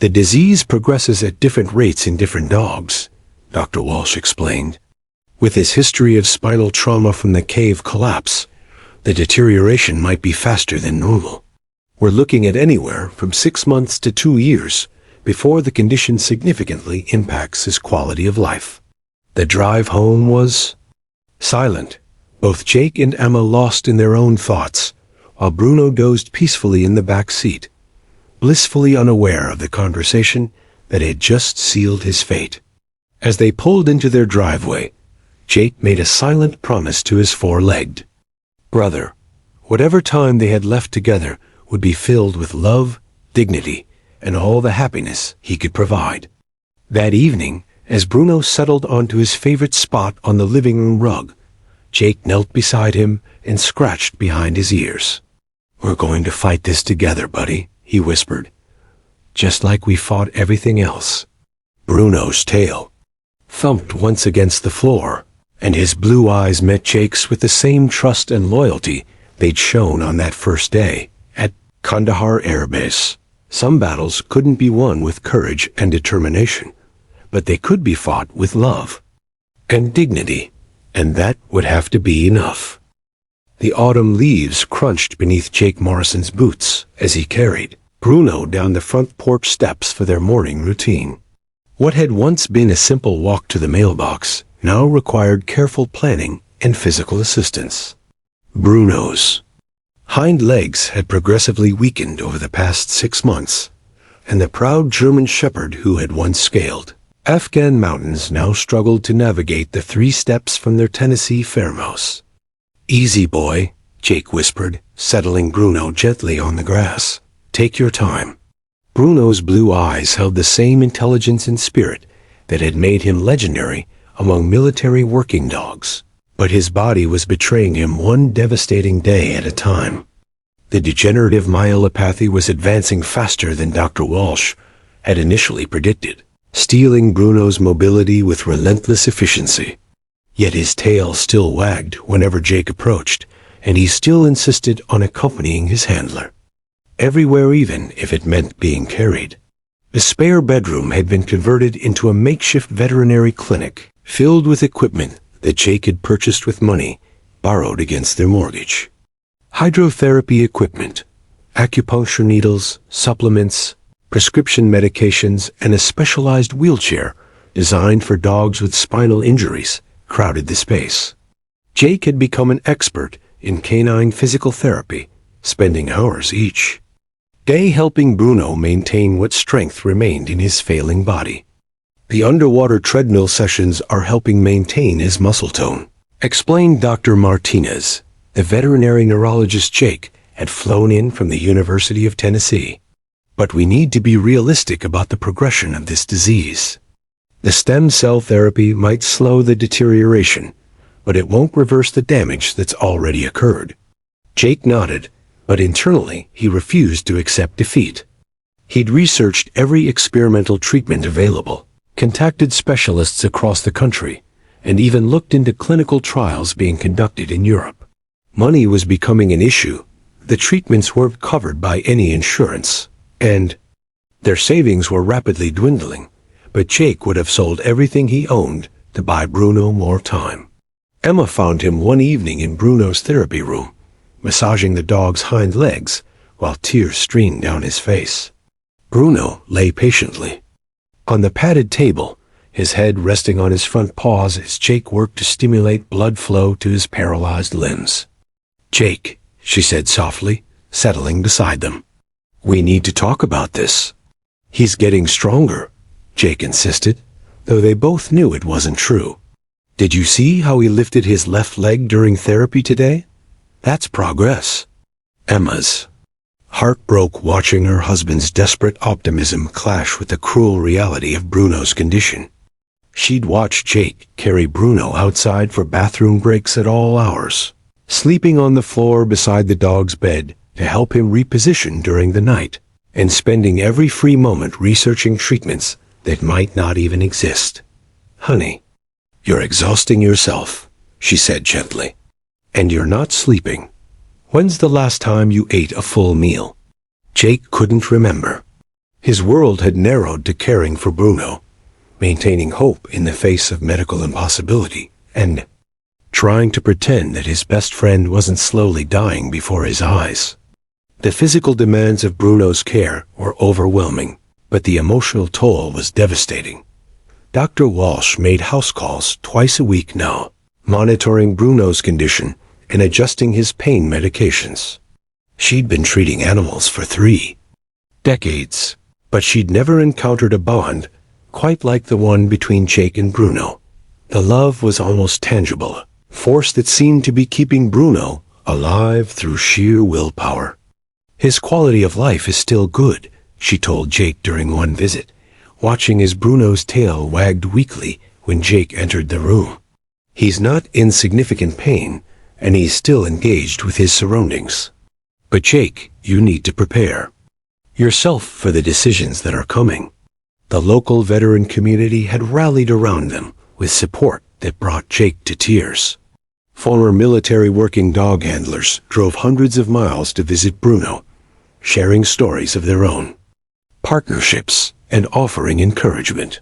"The disease progresses at different rates in different dogs," Dr. Walsh explained. "With his history of spinal trauma from the cave collapse, the deterioration might be faster than normal. We're looking at anywhere from 6 months to 2 years before the condition significantly impacts his quality of life." The drive home was silent, both Jake and Emma lost in their own thoughts, while Bruno dozed peacefully in the back seat, blissfully unaware of the conversation that had just sealed his fate. As they pulled into their driveway, Jake made a silent promise to his four-legged brother. Whatever time they had left together would be filled with love, dignity, and all the happiness he could provide. That evening, as Bruno settled onto his favorite spot on the living room rug, Jake knelt beside him and scratched behind his ears. "We're going to fight this together, buddy," he whispered. "Just like we fought everything else." Bruno's tail thumped once against the floor, and his blue eyes met Jake's with the same trust and loyalty they'd shown on that first day at Kandahar Air Base. Some battles couldn't be won with courage and determination, but they could be fought with love and dignity, and that would have to be enough. The autumn leaves crunched beneath Jake Morrison's boots as he carried Bruno down the front porch steps for their morning routine. What had once been a simple walk to the mailbox now required careful planning and physical assistance. Bruno's hind legs had progressively weakened over the past 6 months, and the proud German shepherd who had once scaled Afghan mountains now struggled to navigate the 3 steps from their Tennessee farmhouse. "Easy, boy," Jake whispered, settling Bruno gently on the grass. "Take your time." Bruno's blue eyes held the same intelligence and spirit that had made him legendary among military working dogs, but his body was betraying him one devastating day at a time. The degenerative myelopathy was advancing faster than Dr. Walsh had initially predicted, stealing Bruno's mobility with relentless efficiency. Yet his tail still wagged whenever Jake approached, and he still insisted on accompanying his handler. Everywhere, even if it meant being carried. The spare bedroom had been converted into a makeshift veterinary clinic, filled with equipment that Jake had purchased with money borrowed against their mortgage. Hydrotherapy equipment, acupuncture needles, supplements, prescription medications, and a specialized wheelchair designed for dogs with spinal injuries crowded the space. Jake had become an expert in canine physical therapy, spending hours each day helping Bruno maintain what strength remained in his failing body. The underwater treadmill sessions are helping maintain his muscle tone, explained Dr. Martinez, the veterinary neurologist Jake had flown in from the University of Tennessee. But we need to be realistic about the progression of this disease. The stem cell therapy might slow the deterioration, but it won't reverse the damage that's already occurred. Jake nodded, but internally he refused to accept defeat. He'd researched every experimental treatment available, contacted specialists across the country, and even looked into clinical trials being conducted in Europe. Money was becoming an issue. The treatments weren't covered by any insurance, and their savings were rapidly dwindling, but Jake would have sold everything he owned to buy Bruno more time. Emma found him one evening in Bruno's therapy room, massaging the dog's hind legs while tears streamed down his face. Bruno lay patiently on the padded table, his head resting on his front paws as Jake worked to stimulate blood flow to his paralyzed limbs. "Jake," she said softly, settling beside them. "We need to talk about this." "He's getting stronger," Jake insisted, though they both knew it wasn't true. "Did you see how he lifted his left leg during therapy today? That's progress." Emma's heart broke watching her husband's desperate optimism clash with the cruel reality of Bruno's condition. She'd watched Jake carry Bruno outside for bathroom breaks at all hours, sleeping on the floor beside the dog's bed to help him reposition during the night, and spending every free moment researching treatments that might not even exist. "Honey, you're exhausting yourself," she said gently. "And you're not sleeping. When's the last time you ate a full meal?" Jake couldn't remember. His world had narrowed to caring for Bruno, maintaining hope in the face of medical impossibility, and trying to pretend that his best friend wasn't slowly dying before his eyes. The physical demands of Bruno's care were overwhelming, but the emotional toll was devastating. Dr. Walsh made house calls twice a week now, monitoring Bruno's condition and adjusting his pain medications. She'd been treating animals for 3 decades, but she'd never encountered a bond quite like the one between Jake and Bruno. The love was almost tangible, force that seemed to be keeping Bruno alive through sheer willpower. "His quality of life is still good," she told Jake during one visit, watching as Bruno's tail wagged weakly when Jake entered the room. "He's not in significant pain, and he's still engaged with his surroundings. But Jake, you need to prepare yourself for the decisions that are coming." The local veteran community had rallied around them with support that brought Jake to tears. Former military working dog handlers drove hundreds of miles to visit Bruno, sharing stories of their own partnerships and offering encouragement.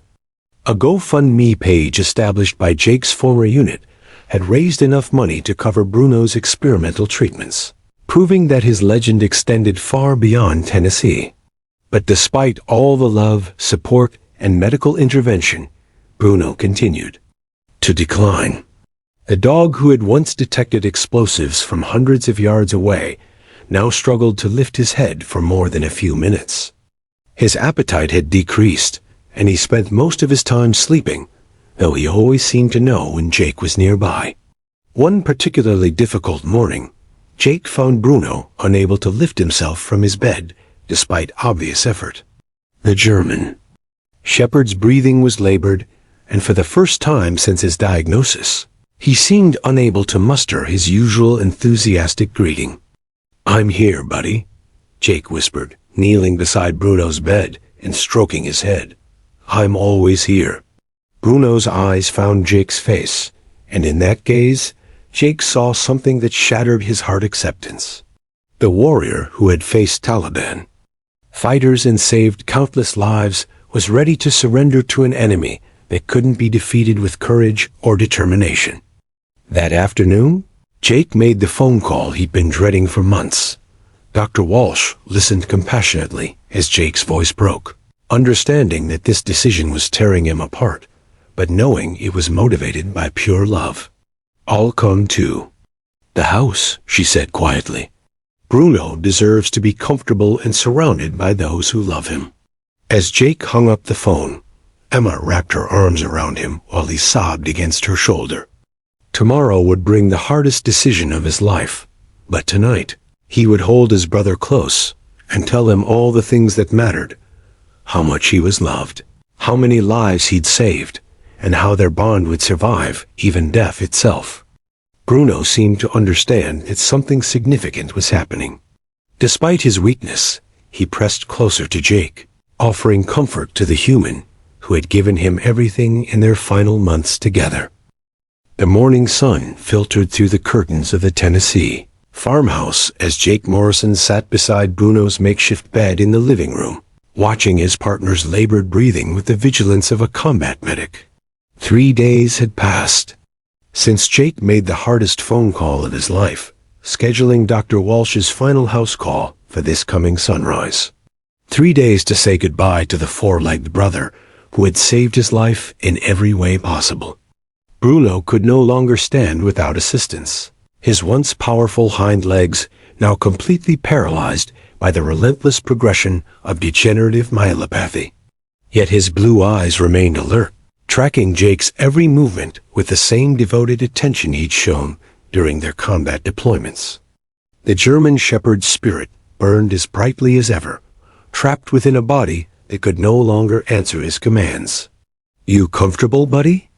A GoFundMe page established by Jake's former unit had raised enough money to cover Bruno's experimental treatments, proving that his legend extended far beyond Tennessee. But despite all the love, support, and medical intervention, Bruno continued to decline. The dog who had once detected explosives from hundreds of yards away now struggled to lift his head for more than a few minutes. His appetite had decreased, and he spent most of his time sleeping, though he always seemed to know when Jake was nearby. One particularly difficult morning, Jake found Bruno unable to lift himself from his bed, despite obvious effort. The German shepherd's breathing was labored, and for the first time since his diagnosis, he seemed unable to muster his usual enthusiastic greeting. "I'm here, buddy," Jake whispered, kneeling beside Bruno's bed and stroking his head. "I'm always here." Bruno's eyes found Jake's face, and in that gaze, Jake saw something that shattered his heart acceptance. The warrior who had faced Taliban fighters and saved countless lives was ready to surrender to an enemy that couldn't be defeated with courage or determination. That afternoon, Jake made the phone call he'd been dreading for months. Dr. Walsh listened compassionately as Jake's voice broke, understanding that this decision was tearing him apart, but knowing it was motivated by pure love. "I'll come too." "The house," she said quietly. "Bruno deserves to be comfortable and surrounded by those who love him." As Jake hung up the phone, Emma wrapped her arms around him while he sobbed against her shoulder. Tomorrow would bring the hardest decision of his life, but tonight he would hold his brother close and tell him all the things that mattered: how much he was loved, how many lives he'd saved, and how their bond would survive even death itself. Bruno seemed to understand that something significant was happening. Despite his weakness, he pressed closer to Jake, offering comfort to the human who had given him everything in their final months together. The morning sun filtered through the curtains of the Tennessee farmhouse as Jake Morrison sat beside Bruno's makeshift bed in the living room, watching his partner's labored breathing with the vigilance of a combat medic. 3 days had passed since Jake made the hardest phone call of his life, scheduling Dr. Walsh's final house call for this coming sunrise. 3 days to say goodbye to the four-legged brother who had saved his life in every way possible. Bruno could no longer stand without assistance, his once powerful hind legs now completely paralyzed by the relentless progression of degenerative myelopathy. Yet his blue eyes remained alert, tracking Jake's every movement with the same devoted attention he'd shown during their combat deployments. The German shepherd's spirit burned as brightly as ever, trapped within a body that could no longer answer his commands. "You comfortable, buddy?"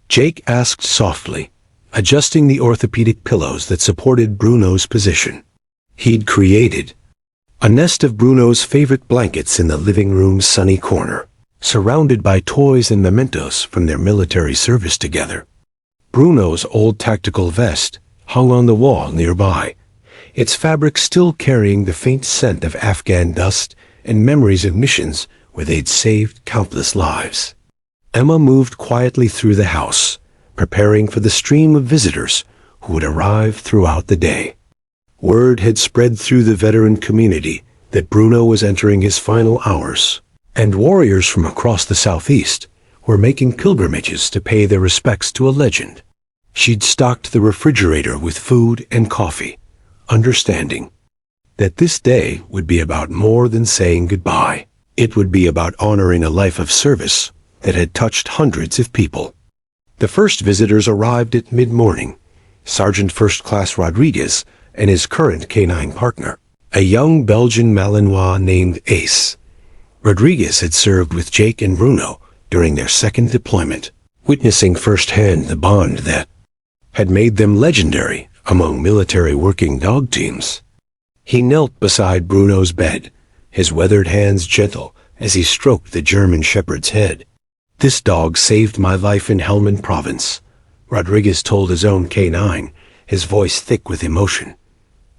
Jake asked softly, adjusting the orthopedic pillows that supported Bruno's position. He'd created a nest of Bruno's favorite blankets in the living room's sunny corner, surrounded by toys and mementos from their military service together. Bruno's old tactical vest hung on the wall nearby, its fabric still carrying the faint scent of Afghan dust and memories of missions where they'd saved countless lives. Emma moved quietly through the house, preparing for the stream of visitors who would arrive throughout the day. Word had spread through the veteran community that Bruno was entering his final hours, and warriors from across the southeast were making pilgrimages to pay their respects to a legend. She'd stocked the refrigerator with food and coffee, understanding that this day would be about more than saying goodbye. It would be about honoring a life of service that had touched hundreds of people. The first visitors arrived at mid-morning: Sergeant First Class Rodriguez and his current canine partner, a young Belgian Malinois named Ace. Rodriguez had served with Jake and Bruno during their second deployment, witnessing firsthand the bond that had made them legendary among military working dog teams. He knelt beside Bruno's bed, his weathered hands gentle as he stroked the German shepherd's head. "This dog saved my life in Helmand Province," Rodriguez told his own canine, his voice thick with emotion.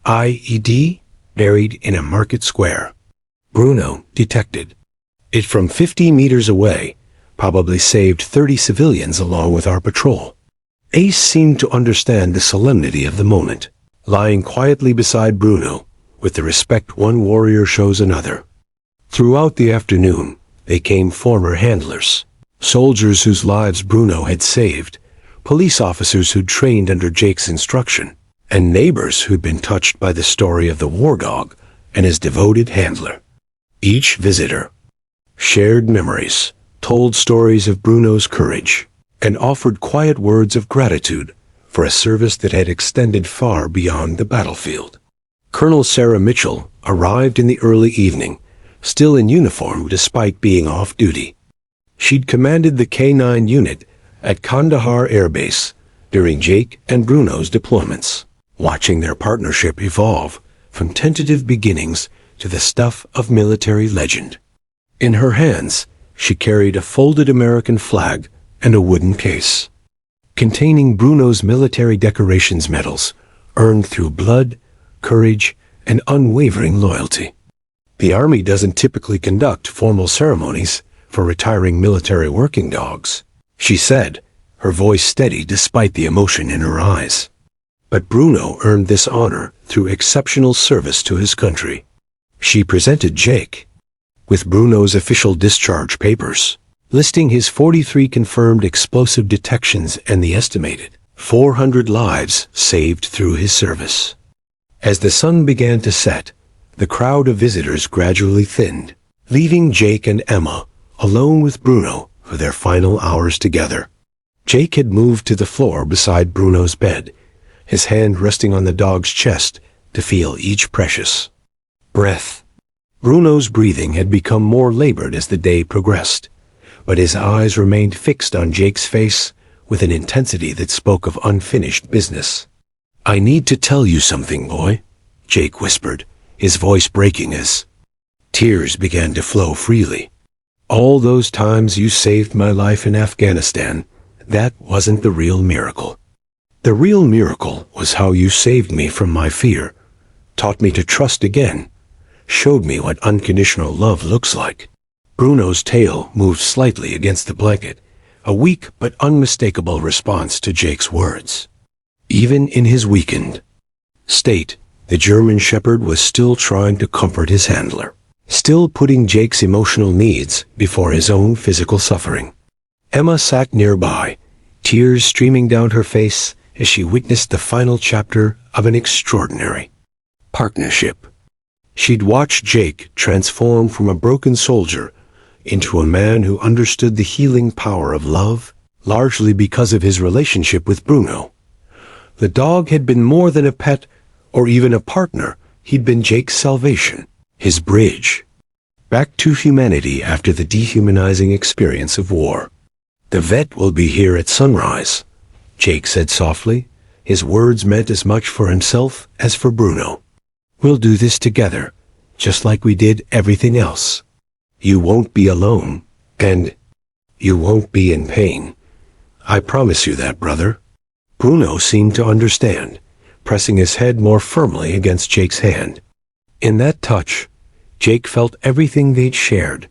"IED buried in a market square." Bruno detected it from 50 meters away, probably saved 30 civilians along with our patrol. Ace seemed to understand the solemnity of the moment, lying quietly beside Bruno with the respect one warrior shows another. Throughout the afternoon, they came former handlers, soldiers whose lives Bruno had saved, police officers who'd trained under Jake's instruction, and neighbors who'd been touched by the story of the war dog and his devoted handler. Each visitor shared memories, told stories of Bruno's courage, and offered quiet words of gratitude for a service that had extended far beyond the battlefield. Colonel Sarah Mitchell arrived in the early evening, still in uniform despite being off duty. She'd commanded the K-9 unit at Kandahar Air Base during Jake and Bruno's deployments, watching their partnership evolve from tentative beginnings to the stuff of military legend. In her hands, she carried a folded American flag and a wooden case. containing Bruno's military decorations medals, earned through blood, courage, and unwavering loyalty. The Army doesn't typically conduct formal ceremonies for retiring military working dogs, she said, her voice steady despite the emotion in her eyes. But Bruno earned this honor through exceptional service to his country. She presented Jake with Bruno's official discharge papers, listing his 43 confirmed explosive detections and the estimated 400 lives saved through his service. As the sun began to set, the crowd of visitors gradually thinned, leaving Jake and Emma alone with Bruno for their final hours together. Jake had moved to the floor beside Bruno's bed, his hand resting on the dog's chest to feel each precious breath. Bruno's breathing had become more labored as the day progressed, but his eyes remained fixed on Jake's face with an intensity that spoke of unfinished business. "I need to tell you something, boy," Jake whispered, his voice breaking as tears began to flow freely. "All those times you saved my life in Afghanistan, that wasn't the real miracle. The real miracle was how you saved me from my fear, taught me to trust again, showed me what unconditional love looks like." Bruno's tail moved slightly against the blanket, a weak but unmistakable response to Jake's words. Even in his weakened state, the German Shepherd was still trying to comfort his handler, still putting Jake's emotional needs before his own physical suffering. Emma sat nearby, tears streaming down her face as she witnessed the final chapter of an extraordinary partnership. She'd watched Jake transform from a broken soldier into a man who understood the healing power of love, largely because of his relationship with Bruno. The dog had been more than a pet or even a partner. He'd been Jake's salvation, his bridge back to humanity after the dehumanizing experience of war. "The vet will be here at sunrise," Jake said softly. His words meant as much for himself as for Bruno. "We'll do this together, just like we did everything else. You won't be alone, and you won't be in pain. I promise you that, brother." Bruno seemed to understand, pressing his head more firmly against Jake's hand. In that touch, Jake felt everything they'd shared,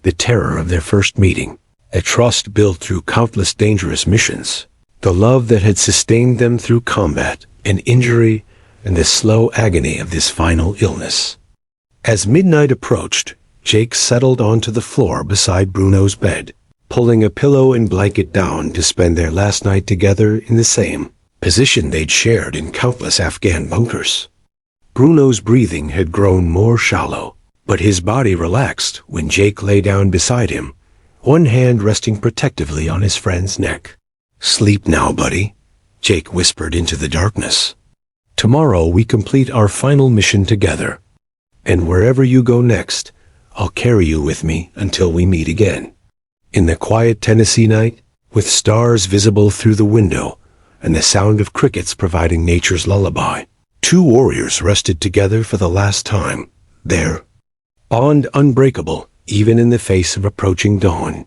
the terror of their first meeting, a trust built through countless dangerous missions, the love that had sustained them through combat and injury, and the slow agony of this final illness. As midnight approached, Jake settled onto the floor beside Bruno's bed, pulling a pillow and blanket down to spend their last night together in the same position they'd shared in countless Afghan bunkers. Bruno's breathing had grown more shallow, but his body relaxed when Jake lay down beside him, one hand resting protectively on his friend's neck. "Sleep now, buddy," Jake whispered into the darkness. "Tomorrow we complete our final mission together, and wherever you go next, I'll carry you with me until we meet again." In the quiet Tennessee night, with stars visible through the window and the sound of crickets providing nature's lullaby, two warriors rested together for the last time, their bond unbreakable even in the face of approaching dawn.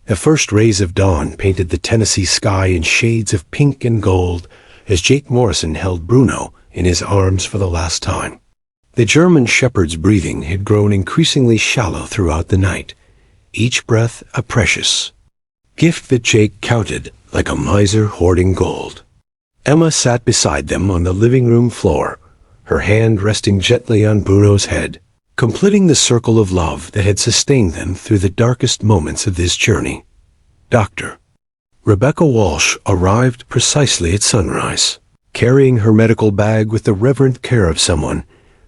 The first rays of dawn painted the Tennessee sky in shades of pink and gold as Jake Morrison held Bruno in his arms for the last time. The German Shepherd's breathing had grown increasingly shallow throughout the night, each breath a precious gift that Jake counted like a miser hoarding gold. Emma sat beside them on the living room floor, her hand resting gently on Bruno's head, completing the circle of love that had sustained them through the darkest moments of this journey. Dr. Rebecca Walsh arrived precisely at sunrise, carrying her medical bag with the reverent care of someone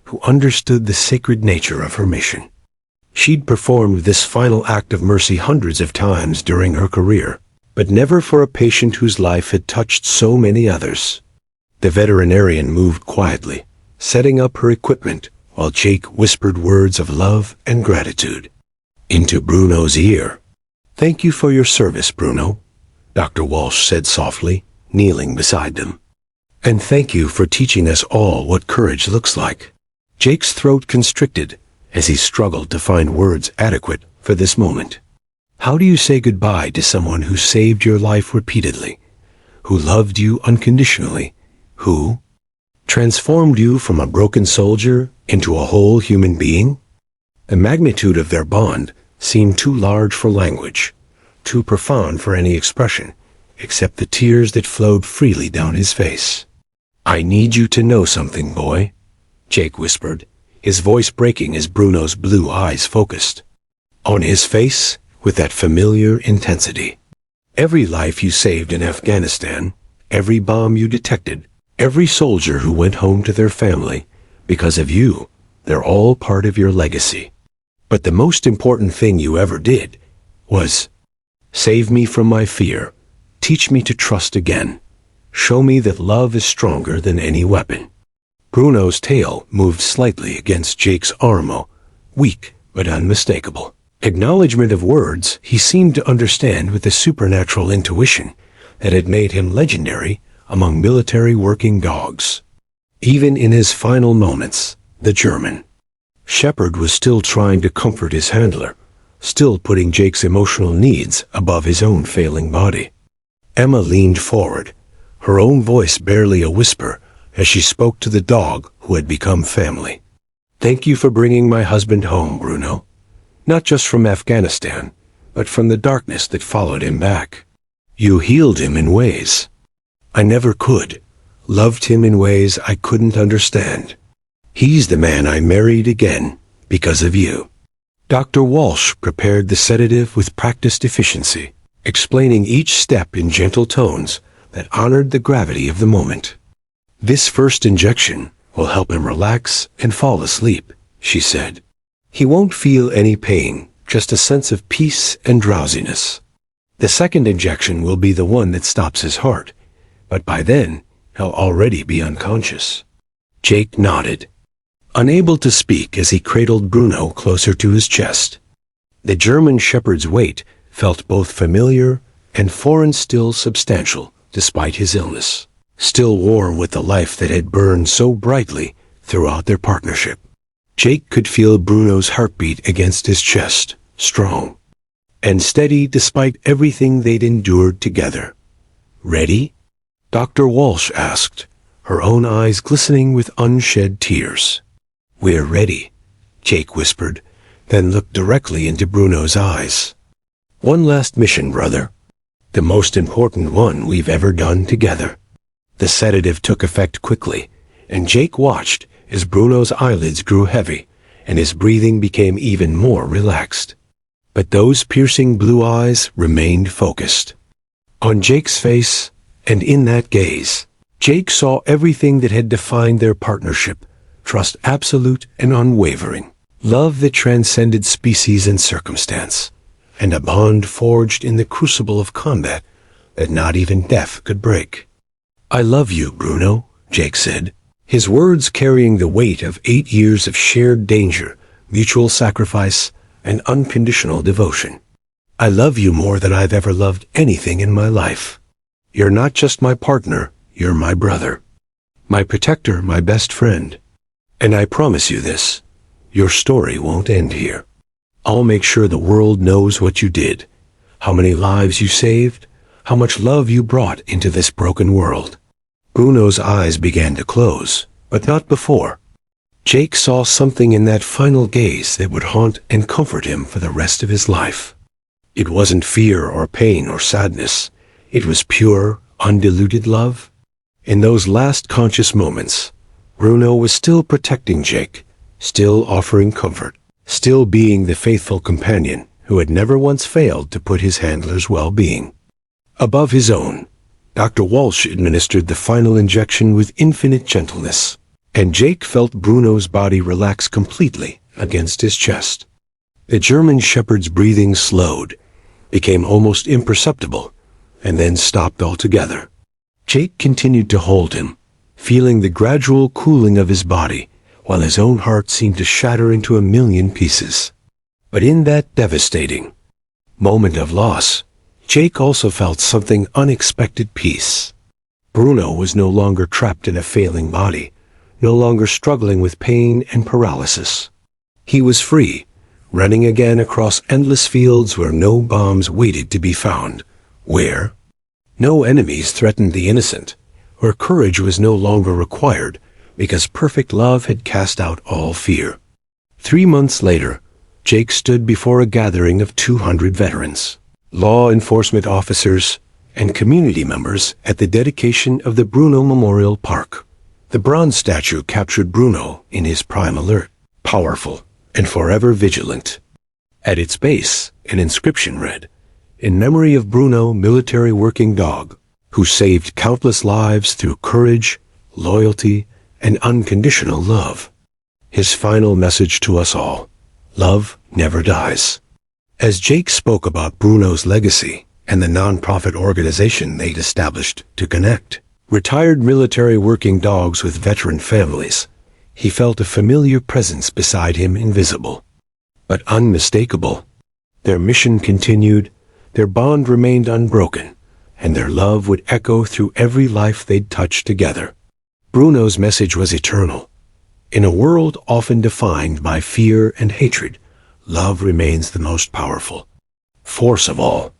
who understood the sacred nature of her mission. She'd performed this final act of mercy hundreds of times during her career, but never for a patient whose life had touched so many others. The veterinarian moved quietly, setting up her equipment while Jake whispered words of love and gratitude into Bruno's ear. "Thank you for your service, Bruno," Dr. Walsh said softly, kneeling beside them. "And thank you for teaching us all what courage looks like." Jake's throat constricted as he struggled to find words adequate for this moment. How do you say goodbye to someone who saved your life repeatedly, who loved you unconditionally, who transformed you from a broken soldier into a whole human being? The magnitude of their bond seemed too large for language, too profound for any expression, except the tears that flowed freely down his face. "I need you to know something, boy," Jake whispered, his voice breaking as Bruno's blue eyes focused on his face with that familiar intensity. "Every life you saved in Afghanistan, every bomb you detected, every soldier who went home to their family, because of you, they're all part of your legacy. But the most important thing you ever did was save me from my fear, teach me to trust again, show me that love is stronger than any weapon." Bruno's tail moved slightly against Jake's arm, weak but unmistakable. Acknowledgement of words he seemed to understand with a supernatural intuition that had made him legendary among military working dogs. Even in his final moments, the German shepherd was still trying to comfort his handler, still putting Jake's emotional needs above his own failing body. Emma leaned forward, her own voice barely a whisper, as she spoke to the dog who had become family. "Thank you for bringing my husband home, Bruno. Not just from Afghanistan, but from the darkness that followed him back. You healed him in ways I never could, loved him in ways I couldn't understand. He's the man I married again because of you." Dr. Walsh prepared the sedative with practiced efficiency, explaining each step in gentle tones that honored the gravity of the moment. "This first injection will help him relax and fall asleep," she said. "He won't feel any pain, just a sense of peace and drowsiness. The second injection will be the one that stops his heart, but by then he'll already be unconscious." Jake nodded, unable to speak as he cradled Bruno closer to his chest. The German shepherd's weight felt both familiar and foreign, still substantial despite his illness, still warm with the life that had burned so brightly throughout their partnership. Jake could feel Bruno's heartbeat against his chest, strong and steady despite everything they'd endured together. "Ready?" Dr. Walsh asked, her own eyes glistening with unshed tears. "We're ready," Jake whispered, then looked directly into Bruno's eyes. "One last mission, brother. The most important one we've ever done together." The sedative took effect quickly, and Jake watched as Bruno's eyelids grew heavy and his breathing became even more relaxed. But those piercing blue eyes remained focused on Jake's face, and in that gaze, Jake saw everything that had defined their partnership: trust absolute and unwavering, love that transcended species and circumstance, and a bond forged in the crucible of combat that not even death could break. "I love you, Bruno," Jake said, his words carrying the weight of 8 years of shared danger, mutual sacrifice, and unconditional devotion. "I love you more than I've ever loved anything in my life. You're not just my partner, you're my brother, my protector, my best friend. And I promise you this, your story won't end here. I'll make sure the world knows what you did, how many lives you saved, how much love you brought into this broken world." Bruno's eyes began to close, but not before. Jake saw something in that final gaze that would haunt and comfort him for the rest of his life. It wasn't fear or pain or sadness. It was pure, undiluted love. In those last conscious moments, Bruno was still protecting Jake, still offering comfort, still being the faithful companion who had never once failed to put his handler's well-being above his own. Dr. Walsh administered the final injection with infinite gentleness, and Jake felt Bruno's body relax completely against his chest. The German shepherd's breathing slowed, became almost imperceptible, and then stopped altogether. Jake continued to hold him, feeling the gradual cooling of his body, while his own heart seemed to shatter into a million pieces. But in that devastating moment of loss, Jake also felt something unexpected: peace. Bruno was no longer trapped in a failing body, no longer struggling with pain and paralysis. He was free, running again across endless fields where no bombs waited to be found, where No enemies threatened the innocent, where courage was no longer required because perfect love had cast out all fear. 3 months later, Jake stood before a gathering of 200 veterans, law enforcement officers, and community members at the dedication of the Bruno Memorial Park. The bronze statue captured Bruno in his prime alert, powerful and forever vigilant. At its base, an inscription read, "In memory of Bruno, military working dog, who saved countless lives through courage, loyalty, and unconditional love." His final message to us all: love never dies. As Jake spoke about Bruno's legacy and the nonprofit organization they'd established to connect retired military working dogs with veteran families, he felt a familiar presence beside him, invisible but unmistakable. Their mission continued, their bond remained unbroken, and their love would echo through every life they'd touched together. Bruno's message was eternal. In a world often defined by fear and hatred, love remains the most powerful force of all.